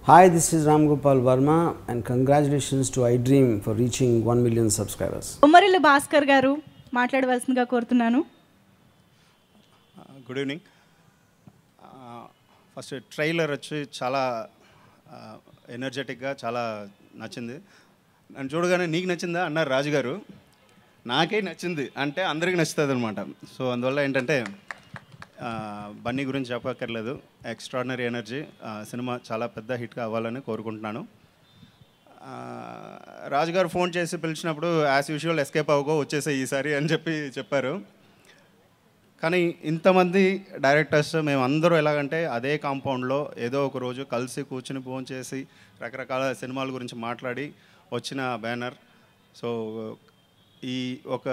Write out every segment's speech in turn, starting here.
Hi, this is Ram Gopal Verma and congratulations to iDream for reaching 1 million subscribers. Umarilla Bhaskar garu మాట్లాడవలసిందిగా కోరుతున్నాను. Good evening. First trailer వచ్చి చాలా ఎనర్జెటిక్గా చాలా నచ్చింది. నన్ను చూడగానే నీకు నచ్చిందా అన్నారు రాజు గారు. నాకే నచ్చింది అంటే అందరికీ నచ్చుతుంది అనమాట. సో అందువల్ల ఏంటంటే బన్నీ గురించి చెప్పక్కర్లేదు. Extraordinary energy. సినిమా చాలా పెద్ద హిట్గా అవ్వాలని కోరుకుంటున్నాను. రాజుగారు ఫోన్ చేసి పిలిచినప్పుడు యాజ్ యూజువల్ ఎస్కేప్ అవ్వకో వచ్చేసే ఈసారి అని చెప్పారు. కానీ ఇంతమంది డైరెక్టర్స్ మేము అందరూ ఎలాగంటే అదే కాంపౌండ్లో ఏదో ఒక రోజు కలిసి కూర్చుని ఫోన్ చేసి రకరకాల సినిమాల గురించి మాట్లాడి వచ్చిన బ్యానర్. సో ఈ ఒక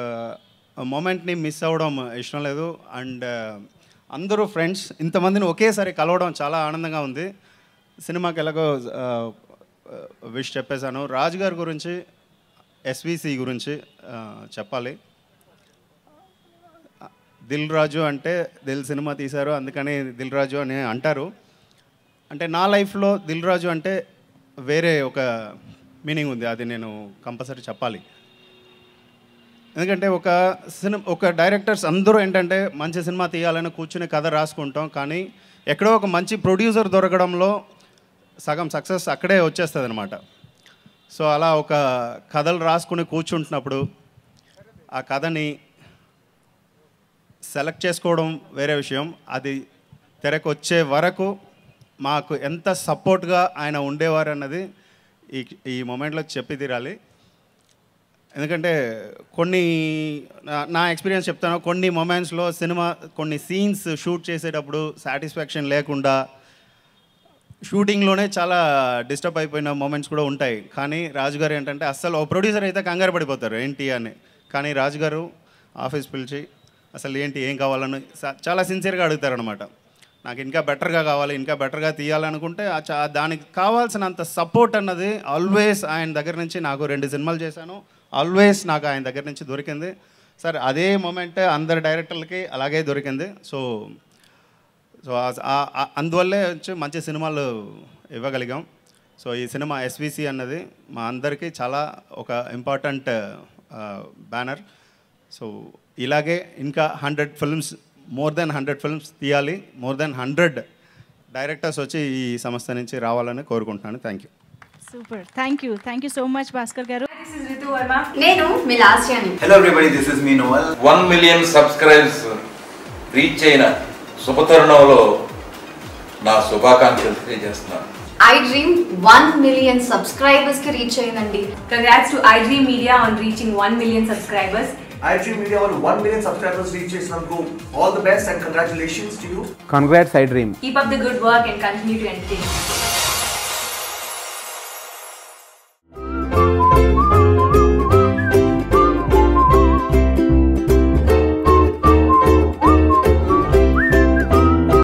మూమెంట్ని మిస్ అవ్వడం ఇష్టం లేదు. అండ్ అందరూ ఫ్రెండ్స్ ఇంతమందిని ఒకేసారి కలవడం చాలా ఆనందంగా ఉంది. సినిమాకి ఎలాగో విష్ చెప్పేశాను. రాజు గారి గురించి ఎస్విసి గురించి చెప్పాలి. దిల్ రాజు అంటే దిల్ సినిమా తీశారు అందుకని దిల్ రాజు అని అంటారు. అంటే నా లైఫ్లో దిల్ రాజు అంటే వేరే ఒక మీనింగ్ ఉంది. అది నేను కంపల్సరీ చెప్పాలి. ఎందుకంటే ఒక డైరెక్టర్స్ అందరూ ఏంటంటే మంచి సినిమా తీయాలని కూర్చుని కథ రాసుకుంటాం. కానీ ఎక్కడో ఒక మంచి ప్రొడ్యూసర్ దొరకడంలో సగం సక్సెస్ అక్కడే వచ్చేస్తుంది అనమాట. సో అలా ఒక కథలు రాసుకుని కూర్చుంటున్నప్పుడు ఆ కథని సెలెక్ట్ చేసుకోవడం వేరే విషయం. అది తెరకు వచ్చే వరకు మాకు ఎంత సపోర్ట్గా ఆయన ఉండేవారు అన్నది ఈ మూమెంట్లో చెప్పి తీరాలి. ఎందుకంటే నా ఎక్స్పీరియన్స్ చెప్తాను. కొన్ని మూమెంట్స్లో సినిమా కొన్ని సీన్స్ షూట్ చేసేటప్పుడు సాటిస్ఫాక్షన్ లేకుండా షూటింగ్లోనే చాలా డిస్టర్బ్ అయిపోయిన మూమెంట్స్ కూడా ఉంటాయి. కానీ రాజుగారు ఏంటంటే అస్సలు ఓ ప్రొడ్యూసర్ అయితే కంగారు పడిపోతారు ఏంటి అని. కానీ రాజుగారు ఆఫీస్ పిలిచి అసలు ఏంటి ఏం కావాలని చాలా సిన్సియర్గా అడుగుతారనమాట. నాకు ఇంకా బెటర్గా కావాలి, ఇంకా బెటర్గా తీయాలనుకుంటే దానికి కావాల్సినంత సపోర్ట్ అన్నది ఆల్వేస్ ఆయన దగ్గర నుంచి నాకు 2 సినిమాలు చేశాను. ఆల్వేస్ నాకు ఆయన దగ్గర నుంచి దొరికింది. సార్ అదే మూమెంట్ అందరు డైరెక్టర్లకి అలాగే దొరికింది. సో అందువల్లే వచ్చి మంచి సినిమాలు ఇవ్వగలిగాం. సో ఈ సినిమా ఎస్విసి అన్నది మా అందరికీ చాలా ఒక ఇంపార్టెంట్ బ్యానర్. సో ఇలాగే ఇంకా 100 ఫిల్మ్స్ మోర్ దెన్ 100 ఫిల్మ్స్ తీయాలి. మోర్ దెన్ 100 డైరెక్టర్స్ వచ్చి ఈ సంస్థ నుంచి రావాలని కోరుకుంటున్నాను. Thank you. Super. Thank you so much Bhaskar గారు. This is Ritu Verma. నేను మీ లాస్యాని. Hello everybody, this is me Noel. 1 million subscribers reach అయిన శుభతరుణంలో నా శుభాకాంక్షలు తెలియజేస్తున్నాను. iDream 1 million subscribers కి రీచ్ అయ్యిందండి. Congrats to iDream Media on reaching 1 million subscribers. iDream Media on 1 million subscribers reach చేసినందుకు all the best and congratulations to you. Congrats iDream. Keep up the good work and continue to entertain.